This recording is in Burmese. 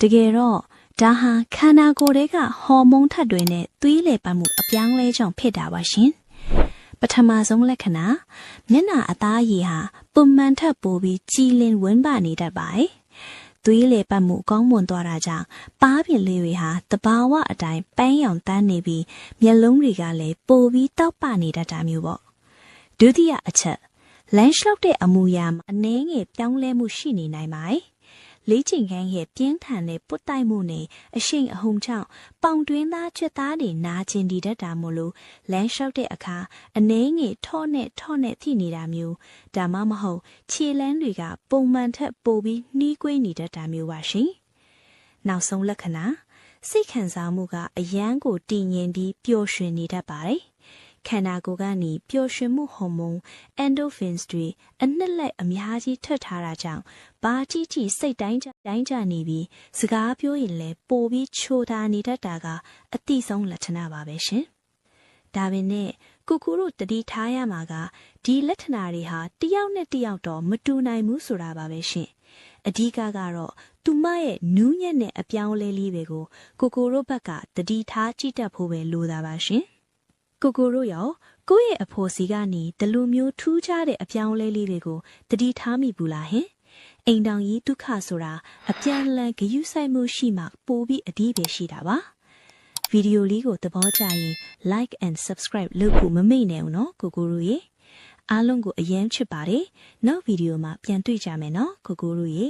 တကယ်တော့ဒါဟာခန္ဓာကိုယ်တွေကဟော်မုန်းထက်တွေနဲ့သွေးလေပတ်မှုအပြောင်းလဲကြောင့်ဖြစ်တာပါရှင်ပထမဆုံးလက္ခဏာမျက်နှာအသားရည်ဟာပုံမှန်ထက်ပိုပြီးကြည်လင်ဝန်းပါနေတတ်ပါတယ်သွေးလေပတ်မှုကောင်းမွန်သွားတာကြောင့်ပါးပြင်လေးတွေဟာတဘာဝအတိုင်းပန်းရောင်တန်းနေပြီးမျက်လုံးတွေကလည်းပိုပြီးတောက်ပနေတတ်တာမျိုးပေါ့ဒုတိယအချက်လမ်းလျှောက်တဲ့အမူအရာမှာအနည်းငယ်ပြောင်းလဲမှုရှိနေနိုင်ပါတယ်လေးချိန်ခန်းရဲ့ပြင်းထန်တဲ့ပုတ်တိုက်မှုနဲ့အရှိန်အဟုန်ကြောင့်ပေါင်တွင်းသားချွတ်သားတွေနာကျင်တည်တတ်တာမို့လို့လမ်းလျှောက်တဲ့အခါအနည်းငယ်ထော့နဲ့ထိနေတာမျိုးဒါမှမဟုတ်ခြေလမ်းတွေကပုံမှန်ထက်ပိုပြီးနှီးကွေးနေတတ်တာမျိုးပါရှင်။နောက်ဆုံးလက္ခဏာစိတ်ခံစားမှုကအယမ်းကိုတည်ငြိမ်ပြီးပျော်ရွှင်နေတတ်ပါတယ်။ခန္ဓာကိုယ်ကနေပျော်ရွှင်မှုဟော်မုန်း endorphins တွေအနှစ်လက်အများကြီးထွက်ထားတာကြောင့်ဘာကြီးကြီးစိတ်တိုင်းကြနေပြီးစကားပြောရင်လည်းပိုပြီးချိုတာနေတတ်တာကအတိဆုံးလက္ခဏာပါပဲရှင်။ဒါပေမဲ့ကိုတို့တတိထားရမှာကဒီလက္ခဏာတွေဟာတစ်ယောက်နဲ့တစ်ယောက်တော့မတူနိုင်ဘူးဆိုတာပါပဲရှင်။အဓိကကတော့သူမရဲ့နူးညံ့တဲ့အပြောင်းလဲလေးတွေကိုကိုတို့ဘက်ကတတိထားကြည့်တတ်ဖို့ပဲလိုတာပါရှင်။ကိုတို့ရောကိုယ့်ရဲ့အဖိုးစီကနေဒီလိုမျိုးထူးခြားတဲ့အပြောင်းလဲလေးတွေကိုတတိထားမိဘူးလားဟင်အိမ်တောင်ကြီးဒုက္ခဆိုတာအပြန်လန်ဂရုစိုက်မှုရှိမှပိုပြီးအဓိပ္ပာယ်ရှိတာပါဗီဒီယိုလေးကိုသဘောကျရင် like and subscribe လုပ်ဖို့မမေ့နဲ့ဦးနော်ကိုတို့ရေအားလုံးကိုအယမ်းချစ်ပါတယ်နောက်ဗီဒီယိုမှာပြန်တွေ့ကြမယ်နော်ကိုတို့ရေ